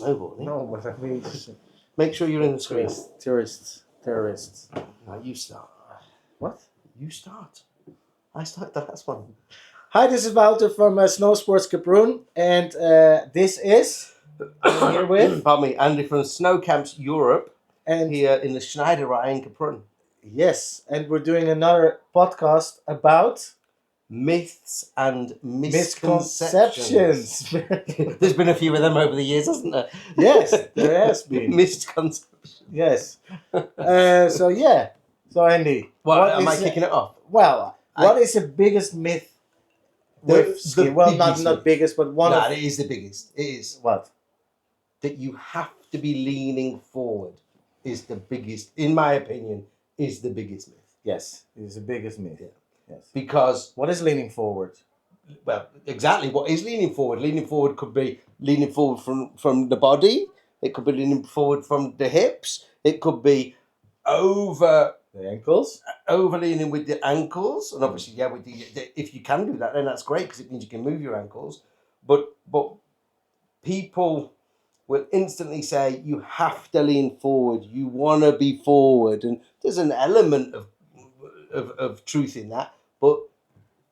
snowboarding. No, but I mean, Make sure you're in the screen. Terrorists. Now you start. What? You start. I start the last one. Hi, this is Wouter from Snow Sports Kaproon, and this is I'm here with Pardon me, Andy from Snow Camps Europe, and here in the Schneiderei in Kaprun. yes, and we're doing another podcast about Myths and misconceptions. There's been a few of them over the years, hasn't there? Yes, there has been. Misconceptions. Yes. So Andy, What am I kicking it off? Well, what is the biggest myth with skiing? Well, not biggest, but one. No, it is the biggest. It is what? That you have to be leaning forward is the biggest, in my opinion, is the biggest myth. Yes, it is the biggest myth. Yeah. Yes. Because what is leaning forward? Well, exactly. What is leaning forward? Leaning forward could be leaning forward from the body. It could be leaning forward from the hips. It could be over the ankles. Over leaning with the ankles. And obviously, yeah, if you can do that, then that's great because it means you can move your ankles. But people will instantly say you have to lean forward. You want to be forward, and there's an element of truth in that, but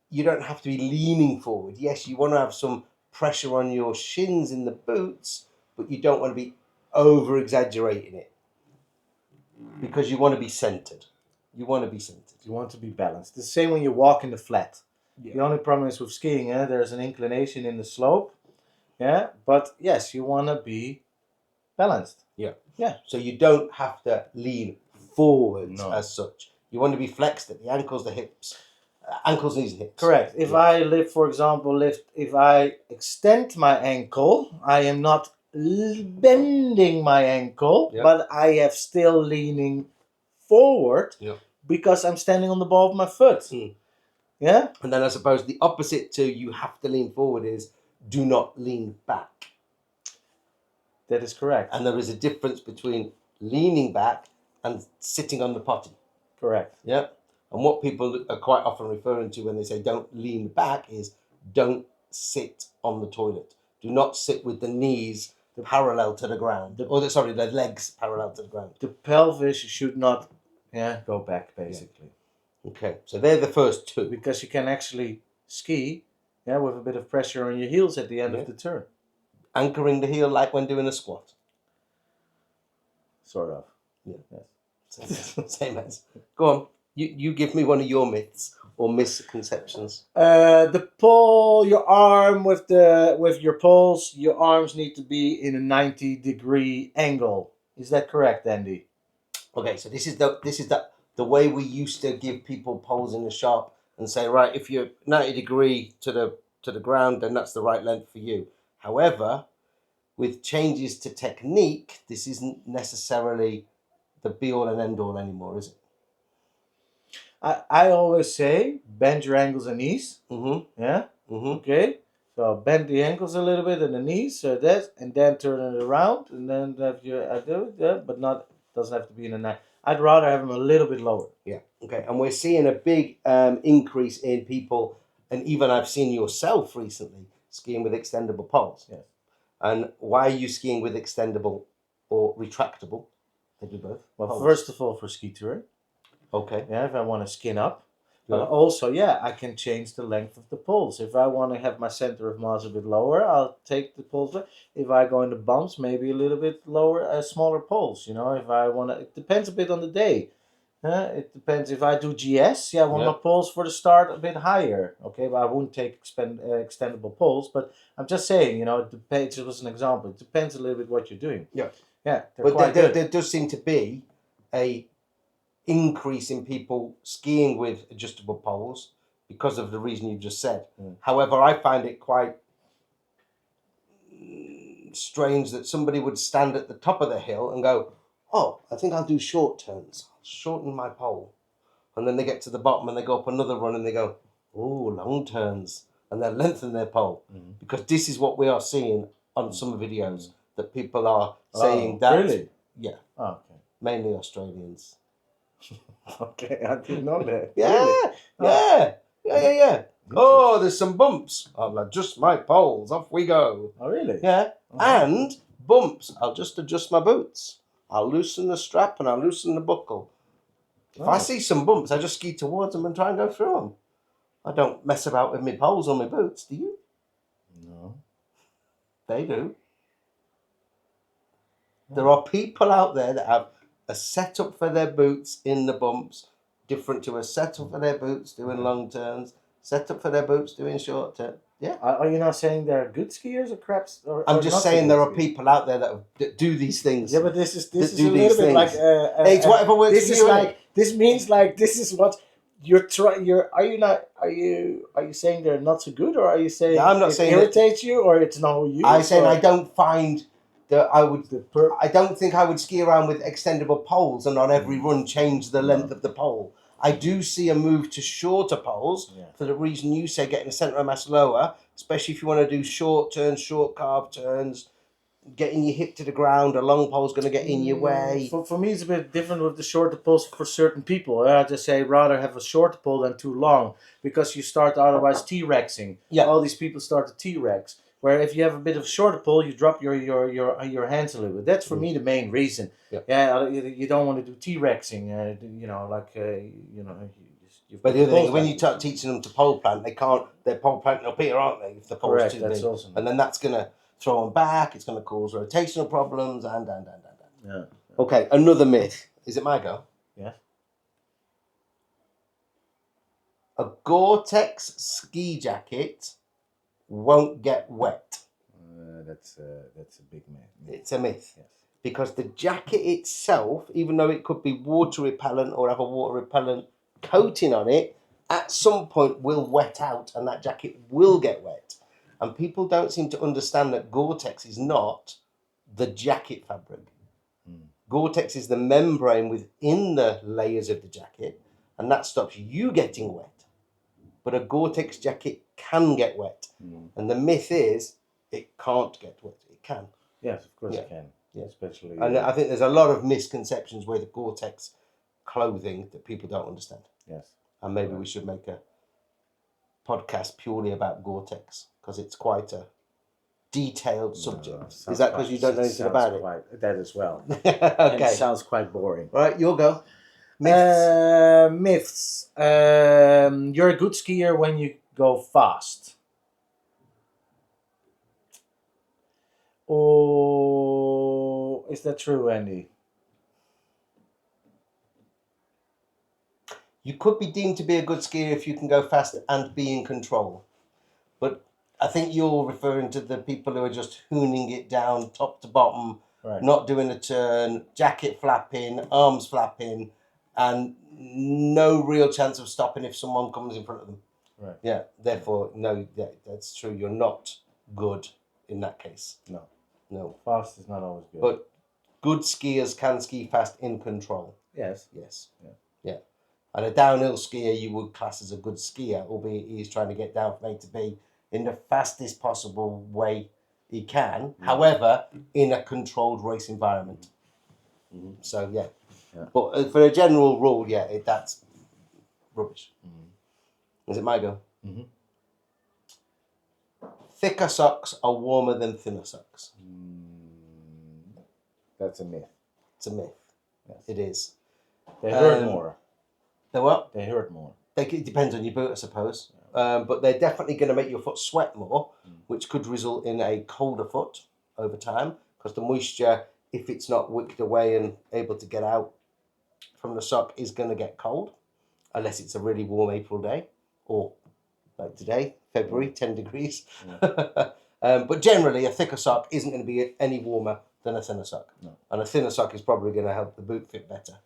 you don't have to be leaning forward. Yes, you want to have some pressure on your shins in the boots, but you don't want to be over exaggerating it because you want to be centered. You want to be centered. You want to be balanced. The same when you walk in the flat. Yeah. The only problem is with skiing, there's an inclination in the slope. Yeah, but yes, you want to be balanced. Yeah. Yeah. So you don't have to lean forward as such. You want to be flexed at the ankles, the hips. Ankles, knees, and hips. Correct. If I if I extend my ankle, I am not bending my ankle, but I am still leaning forward because I'm standing on the ball of my foot. Yeah? And then I suppose the opposite to you have to lean forward is do not lean back. That is correct. And there is a difference between leaning back and sitting on the potty. Correct. Yeah. And what people are quite often referring to when they say don't lean back is don't sit on the toilet. Do not sit with the knees parallel to the ground. The legs parallel to the ground. The pelvis should not go back, basically. Yeah. Okay, so they're the first two. Because you can actually ski with a bit of pressure on your heels at the end of the turn. Anchoring the heel like when doing a squat. Sort of. Yeah. Yes. Same as. Go on. You give me one of your myths or misconceptions. The pull your arm with your poles. Your arms need to be in a 90-degree angle. Is that correct, Andy? Okay, so this is the way we used to give people poles in the shop and say, right, if you're 90 degree to the ground, then that's the right length for you. However, with changes to technique, this isn't necessarily the be all and end all anymore, is it? I always say bend your ankles and knees. Mm-hmm. Yeah. Mm-hmm. Okay. So bend the ankles a little bit and the knees, so that, and then turn it around, and then have but not doesn't have to be in a 9. I'd rather have them a little bit lower. Yeah. Okay. And we're seeing a big increase in people, and even I've seen yourself recently skiing with extendable poles. Yes. And why are you skiing with extendable or retractable? They do both. Well, first of all, for ski touring. Okay. Yeah, if I want to skin up. But also, I can change the length of the poles. If I want to have my center of mass a bit lower, I'll take the poles. If I go in the bumps, maybe a little bit lower, smaller poles. If I want to, it depends a bit on the day. It depends. If I do GS, I want my poles for the start a bit higher. Okay, but I wouldn't take extendable poles. But I'm just saying, it depends. It was an example. It depends a little bit what you're doing. Yeah. Yeah. But there does seem to be a increase in people skiing with adjustable poles because of the reason you just said. However, I find it quite strange that somebody would stand at the top of the hill and go, oh, I think I'll do short turns. I'll shorten my pole. And then they get to the bottom and they go up another run and they go, oh, long turns. And they lengthen their pole. Because this is what we are seeing on some videos, that people are saying that. Really? Yeah. Oh, okay. Mainly Australians. Okay, I didn't know that. Yeah, really? Yeah. Oh, there's some bumps. I'll adjust my poles. Off we go. Oh, really? Yeah. And Bumps, I'll just adjust my boots. I'll loosen the strap and I'll loosen the buckle. If I see some bumps, I just ski towards them and try and go through them. I don't mess about with my poles on my boots, do you? No. They do. There are people out there that have a setup for their boots in the bumps, different to a setup for their boots doing long turns, setup for their boots doing short turns. Yeah. Are you not saying they're good skiers or craps? I'm just saying there are people out there that do these things. Yeah, but this is do a little bit things. like It's whatever works this for is you, like innit? this means like this is what you're trying. Are you saying they're not so good, or are you saying I'm not it saying irritates you, or it's not you? I'm saying I don't find that The I don't think I would ski around with extendable poles and on every run change the length of the pole. I do see a move to shorter poles for the reason you say, getting the centre of mass lower, especially if you want to do short turns, short carve turns, getting your hip to the ground. A long pole's going to get in your way. For me, it's a bit different with the shorter poles for certain people. I just say rather have a shorter pole than too long, because you start otherwise T-rexing. Yeah. All these people start to T-rex. Where if you have a bit of shorter pole, you drop your hands a little bit. That's for me the main reason. Yeah. You don't want to do T-rexing. But the other thing, when you start teaching them to pole plant, they're pole planting up here, aren't they? If the pole's Correct, too that's big. also And then that's going to throw them back. It's going to cause rotational problems and. Yeah. Okay, another myth. Is it my go? Yeah. A Gore-Tex ski jacket won't get wet. That's a big myth. It's a myth. Yes. Because the jacket itself, even though it could be water repellent or have a water repellent coating on it, at some point will wet out and that jacket will get wet. And people don't seem to understand that Gore-Tex is not the jacket fabric. Gore-Tex is the membrane within the layers of the jacket, and that stops you getting wet. But a Gore-Tex jacket can get wet. And the myth is it can't get wet. It can. Yes, of course it can. Yeah. Especially. And I think there's a lot of misconceptions with the Gore-Tex clothing that people don't understand. Yes. And maybe we should make a podcast purely about Gore-Tex, because it's quite a detailed subject. Is that because you don't know anything about it? That as well. Okay. It sounds quite boring. Right, your go. Myths. Myths. You're a good skier when you go fast. Oh, is that true, Andy? You could be deemed to be a good skier if you can go fast and be in control. But I think you're referring to the people who are just hooning it down top to bottom, not doing a turn, jacket flapping, arms flapping, and no real chance of stopping if someone comes in front of them. Right. Yeah, therefore, no, that's true. You're not good in that case. No. Fast is not always good. But good skiers can ski fast in control. Yes. Yeah. And a downhill skier you would class as a good skier, albeit he's trying to get down from A to B in the fastest possible way he can. However, in a controlled race environment. So, yeah. But for a general rule, that's rubbish. Is it my go? Thicker socks are warmer than thinner socks. That's a myth. It's a myth. Yes. It is. They hurt more. They what? They hurt more. It depends on your boot, I suppose. But they're definitely going to make your foot sweat more, which could result in a colder foot over time, because the moisture, if it's not wicked away and able to get out from the sock, is going to get cold, unless it's a really warm April day, or like today, February, 10 degrees. But generally, a thicker sock isn't going to be any warmer than a thinner sock. No. And a thinner sock is probably going to help the boot fit better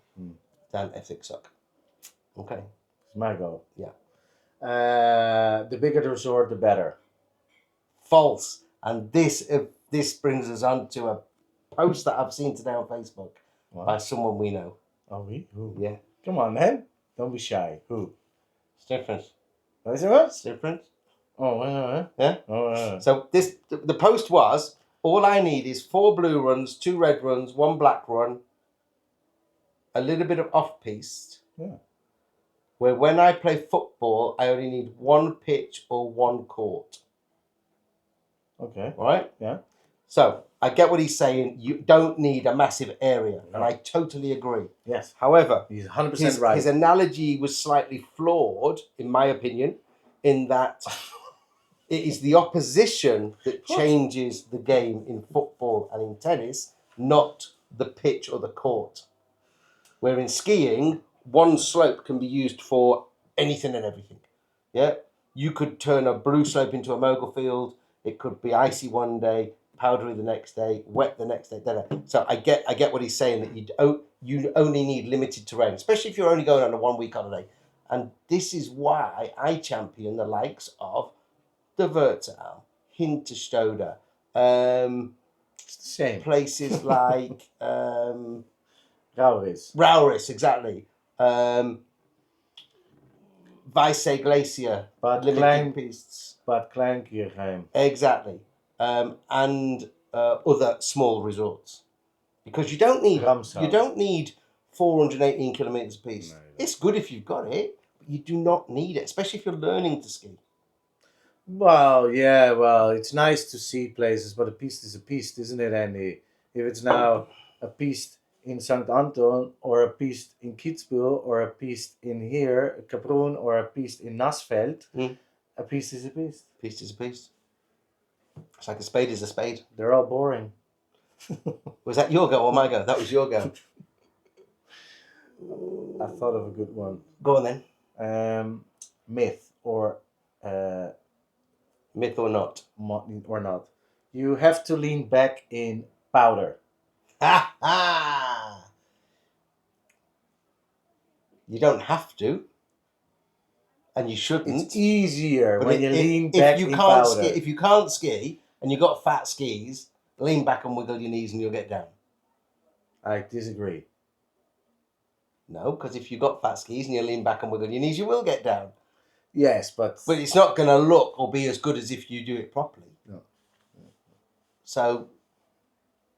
than a thick sock. Okay. It's my go. Yeah. The bigger the resort, the better. False. And this brings us on to a post that I've seen today on Facebook by someone we know. Oh, we? Who? Yeah. Come on, man. Don't be shy. Who? It's different. Is it what? It's different. Oh, yeah. Oh, So the post was, all I need is 4 blue runs, 2 red runs, 1 black run, a little bit of off-piste. Yeah. Where when I play football, I only need 1 pitch or 1 court. Okay. Right? Yeah. So I get what he's saying. You don't need a massive area, and I totally agree. Yes. However, He's 100% right. His analogy was slightly flawed, in my opinion, in that it is the opposition that changes the game in football and in tennis, not the pitch or the court. Where in skiing, one slope can be used for anything and everything. Yeah, you could turn a blue slope into a mogul field. It could be icy one day, powdery the next day, wet the next day. So I get what he's saying, that you only need limited terrain, especially if you're only going on a 1 week holiday. And this is why I champion the likes of the Wurzel, Hinterstoder, Same. places like Rauris. Rauris, exactly. Weisse Glacier, Bad limited pistes. Bad Kleinkirchheim. Exactly. And other small resorts. Because you don't need Ramsau. you don't need 418 kilometers a piece. No, It's good if you've got it, but you do not need it, especially if you're learning to ski. Well, yeah, well, it's nice to see places, but a piste is a piste, isn't it, Andy? If it's now a piste in St. Anton, or a piste in Kitzbühel, or a piste in here, Kaprun, or a piste in Nassfeld, a piste is a piste. Piste is a piste. It's like a spade is a spade. They're all boring. Was that your go or my go? That was your go. I thought of a good one. Go on then. Myth or myth or not? Or not. You have to lean back in powder. Ha ha! You don't have to, and you shouldn't. It's easier when you lean back in powder. If you can't ski and you've got fat skis, lean back and wiggle your knees and you'll get down. I disagree. No, because if you've got fat skis and you lean back and wiggle your knees, you will get down. Yes, but it's not going to look or be as good as if you do it properly. No. So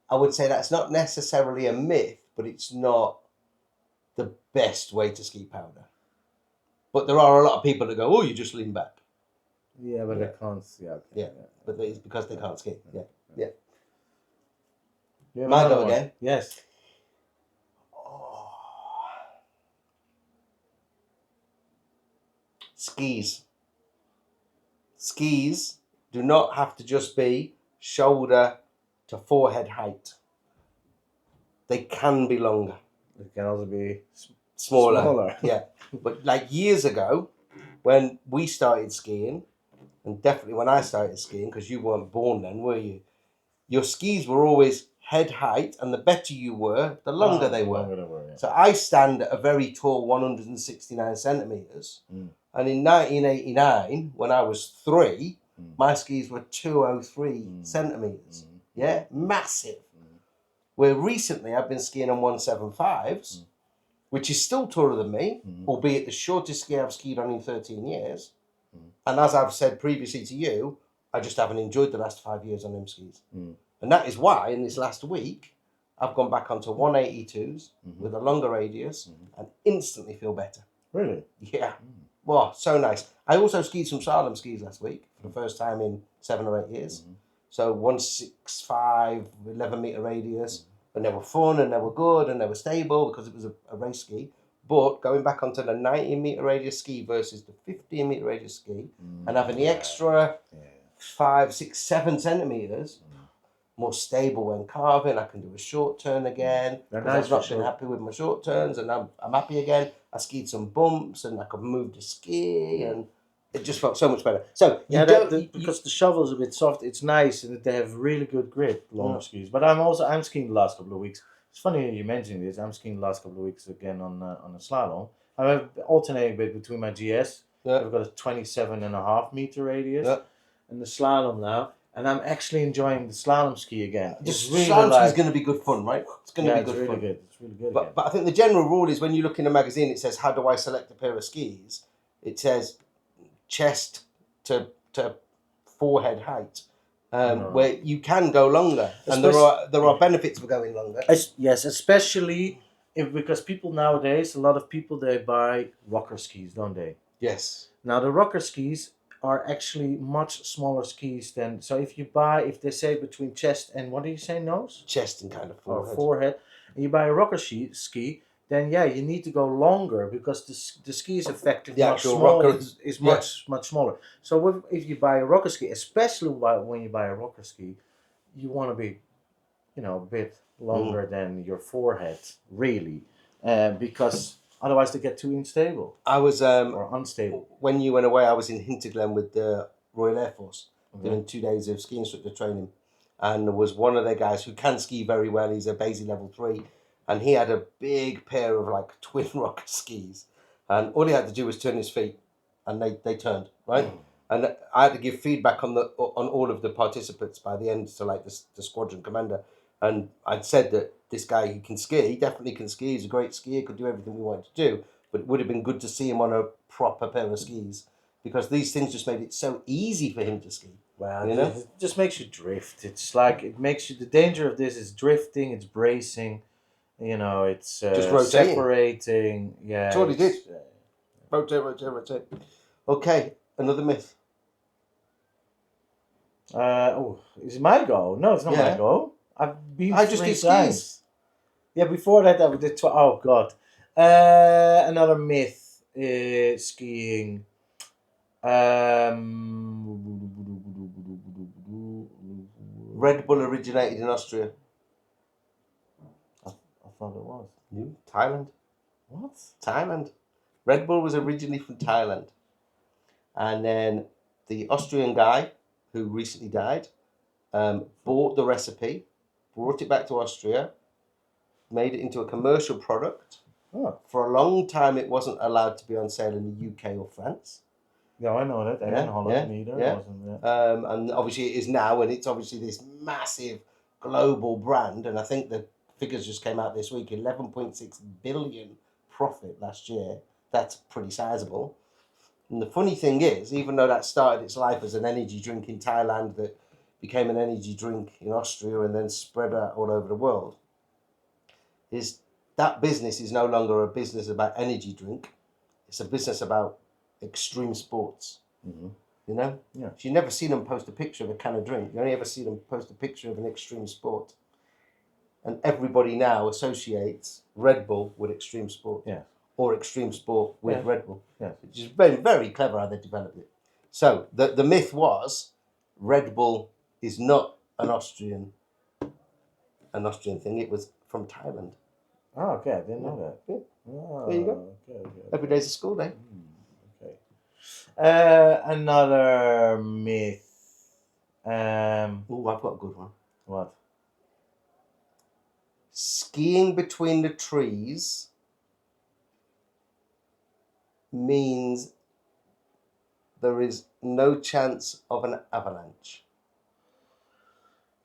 I would say that's not necessarily a myth, but it's not the best way to ski powder. But there are a lot of people that go, "Oh, you just lean back." Yeah, but they can't. Yeah, but it's because they can't ski. Yeah. My go again. Yes. Skis. Skis do not have to just be shoulder to forehead height. They can be longer. They can also be smaller. Yeah. But like years ago, when we started skiing, and definitely when I started skiing, because you weren't born then, were you? Your skis were always head height, and the better you were, the longer they were. Yeah. So I stand at a very tall 169 centimetres. And in 1989, when I was 3, my skis were 203 centimetres. Yeah, massive. Where recently I've been skiing on 175s, which is still taller than me, albeit the shortest ski I've skied on in 13 years. And as I've said previously to you, I just haven't enjoyed the last 5 years on them skis. And that is why in this last week, I've gone back onto 182s with a longer radius and instantly feel better. Really? Yeah. Wow, so nice. I also skied some slalom skis last week for the first time in 7 or 8 years. So 165, 11 metre radius. And they were fun and they were good and they were stable because it was a race ski. But going back onto the 19 metre radius ski versus the 15 metre radius ski and having the extra 5, 6, 7 centimetres, more stable when carving. I can do a short turn again. I've not been happy with my short turns and I'm happy again. I skied some bumps and I could move the ski and it just felt so much better. So because the shovel is a bit soft, it's nice and they have really good grip, long skis. But I'm skiing the last couple of weeks. It's funny you mentioning this. I'm skiing the last couple of weeks again on a slalom. I'm alternating a bit between my GS. I've got a 27.5 meter radius and the slalom now. And I'm actually enjoying the slalom ski again. Slalom ski is going to be good fun, right? It's going to be good fun. It's really good. But I think the general rule is when you look in a magazine, it says, "How do I select a pair of skis?" It says chest to forehead height, where you can go longer, and there are benefits for going longer. Yes, especially because people nowadays, a lot of people they buy rocker skis, don't they? Yes. Now the rocker skis are actually much smaller skis than. So if they say between chest and what do you say, nose Chest and kind of or forehead. forehead, and you buy a rocker ski, then yeah, you need to go longer because the ski is effective The much actual smaller. rocker Is much smaller. So if you buy a rocker ski, especially when you buy a rocker ski, you want to be, a bit longer than your forehead, really, because otherwise they get too unstable I was or unstable. when you went away. I was in Hinterglen with the Royal Air Force Mhm. doing 2 days of ski instructor training, and there was one of their guys who can ski very well. He's a Basie level 3, and he had a big pair of like twin rocker skis, and all he had to do was turn his feet, and they turned right. And I had to give feedback on all of the participants by the end to like the squadron commander, and I'd said that this guy he can ski, he definitely can ski. He's a great skier, could do everything we wanted to do, but it would have been good to see him on a proper pair of skis because these things just made it so easy for him to ski. Well, You know? it just makes you drift. It's like it makes you. The danger of this is drifting. It's bracing. It's Just rotating. separating. Yeah, That's all he did. it's, Rotate. Okay, another myth. is it my go? No, it's not my Yeah. go. I've been I just 3 did times. skis. Yeah, before that I did. Oh God. Another myth is skiing. Red Bull originated in Austria. I thought it was. Thailand. What? Thailand. Red Bull was originally from Thailand. And then the Austrian guy who recently died bought the recipe, brought it back to Austria, made it into a commercial product. Oh. For a long time, it wasn't allowed to be on sale in the UK or France. Yeah, I know that. And in Holland neither. Wasn't it? And obviously it is now, and it's obviously this massive global brand. And I think the figures just came out this week: 11.6 billion profit last year. That's pretty sizable. And the funny thing is, even though that started its life as an energy drink in Thailand, that became an energy drink in Austria and then spread out all over the world, is that business is no longer a business about energy drink. It's a business about extreme sports. Mm-hmm. You know? Yeah. You never see them post a picture of a can of drink. You only ever see them post a picture of an extreme sport. And everybody now associates Red Bull with extreme sport. Yeah. Or extreme sport with Red Bull. Yeah. Which is very, very clever how they developed it. So the myth was Red Bull is not an Austrian thing. It was from Thailand. Oh, okay. I didn't know that. Yeah. Oh, There you go. Okay. Every day's a school day. Okay. Another myth. Oh, I've got a good one. What? Skiing between the trees means there is no chance of an avalanche.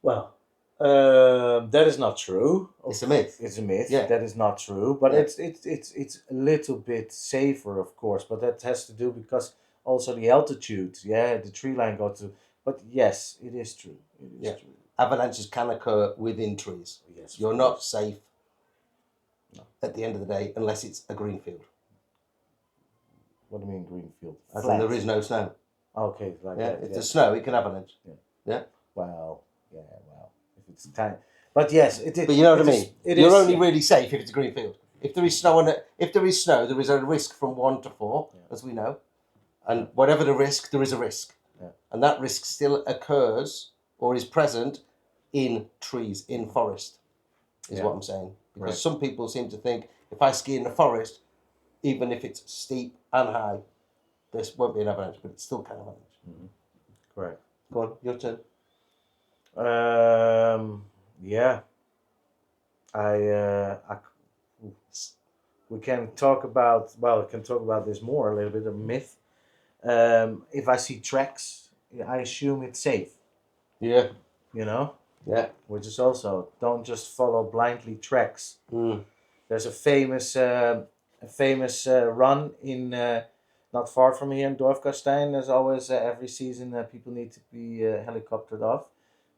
Well, that is not true. It's a myth. It's a myth. Yeah. That is not true. But Yeah. it's a little bit safer, of course. But that has to do because also the altitude. Yeah, the tree line goes to. But yes, it is true. It is true. Avalanches can occur within trees. Yes. You're not safe at the end of the day unless it's a green field. What do you mean green field? As in there is no snow. Okay, like Yeah, that. if there's snow, it can avalanche. Yeah. Well, if it's tiny, but yes, it is. But you know what I mean. You're only yeah. really safe if it's a green field. If there is snow on it, if there is snow, there is a risk from 1 to 4, as we know, and whatever the risk, there is a risk, and that risk still occurs or is present in trees, in forest, is what I'm saying. Because some people seem to think if I ski in the forest, even if it's steep and high, this won't be an avalanche, but it still can avalanche. Mm-hmm. Correct. Go on, your turn. Yeah. We can talk about. Well, we can talk about this more a little bit of myth. If I see tracks, I assume it's safe. Yeah. You know. Yeah. Which is also don't just follow blindly tracks. Mm. There's a famous run in not far from here in Dorfgastein. There's always every season people need to be helicoptered off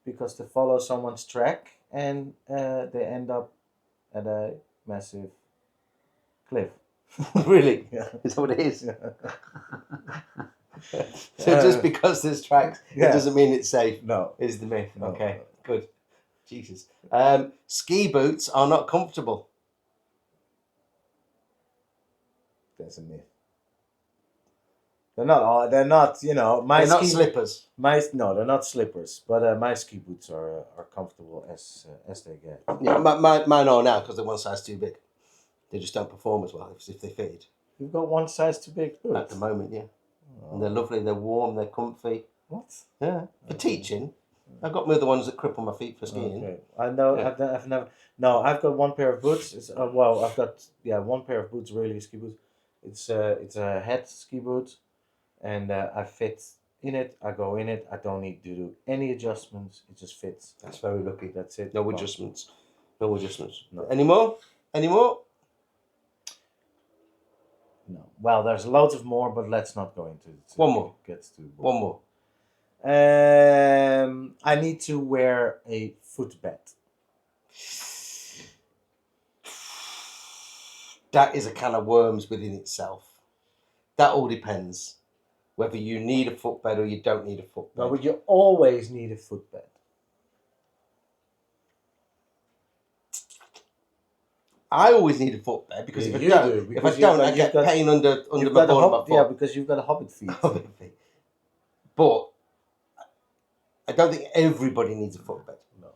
because they follow someone's track and they end up at a massive cliff. Really? Yeah. Is that what it is? Yeah. So just because there's tracks, Yeah. it doesn't mean it's safe. No. Is the myth. No. Okay, good. Jesus. Ski boots are not comfortable. That's a myth. They're not all. They're not. You know, They're not slippers. No, they're not slippers. But my ski boots are comfortable as they get. Yeah, mine are now because they're one size too big. They just don't perform as well if they fitted. You've got one size too big boots At the moment, yeah. Oh. And they're lovely. They're warm. They're comfy. What? Yeah. For teaching, I've got my other ones that cripple my feet for skiing. Okay. I know. Yeah. I've never. No, I've got one pair of boots. It's, well, I've got one pair of boots. Really, ski boots. It's a head ski boot, and I fit in it. I go in it. I don't need to do any adjustments. It just fits. That's very lucky. That's it. No adjustments. No adjustments. No. Any more? Any more? No. Well, there's loads of more, but let's not go into it. One more. Gets too boring. One more. I need to wear a footbed. That is a can of worms within itself. That all depends whether you need a footbed or you don't need a footbed. No, but you always need a footbed. I always need a footbed because Yeah, if you I don't, do, if I because don't, you've I get got- pain under You've my got a ball of my hobbit, yeah, foot. because you've got a hobbit feet. But I don't think everybody needs a footbed. No.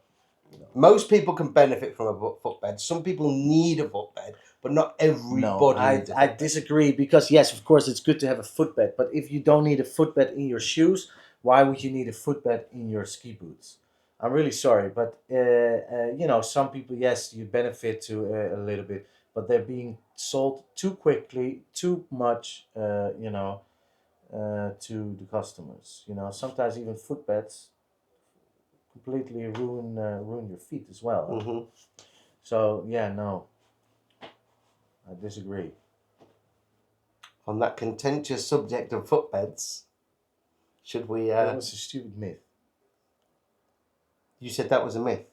Most people can benefit from a footbed. Some people need a footbed, but not everybody No, needs a I footbed. disagree because yes, of course, it's good to have a footbed. But if you don't need a footbed in your shoes, why would you need a footbed in your ski boots? I'm really sorry, but you know, some people, yes, you benefit to a little bit, but they're being sold too quickly, too much, you know, to the customers. You know, sometimes even footbeds completely ruin your feet as well. Mm-hmm. So yeah, no, I disagree. On that contentious subject of footbeds, should we? That was a stupid myth. You said that was a myth.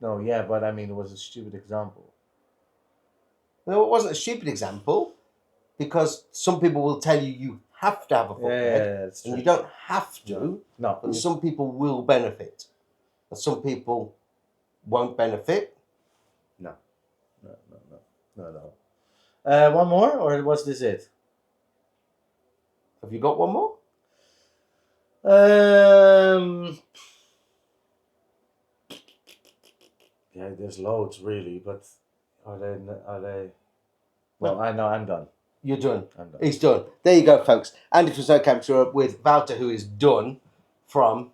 No, yeah, but I mean, it was a stupid example. No, it wasn't a stupid example because some people will tell you have to have a footbed, that's and true. you don't have to. No, And some people will benefit, and some people won't benefit. no. One more, or was this it? Have you got one more? Yeah, there's loads really, but are they? Well, I know I'm done. You're done. I'm done. He's done. There you go, folks. And it was no camera with Wouter, who is done from.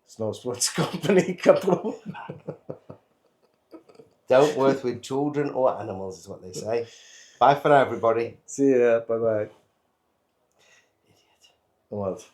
Snow Sports Company, Kapoor. Don't work with children or animals, is what they say. Bye for now, everybody. See ya. Bye bye. Idiot. What?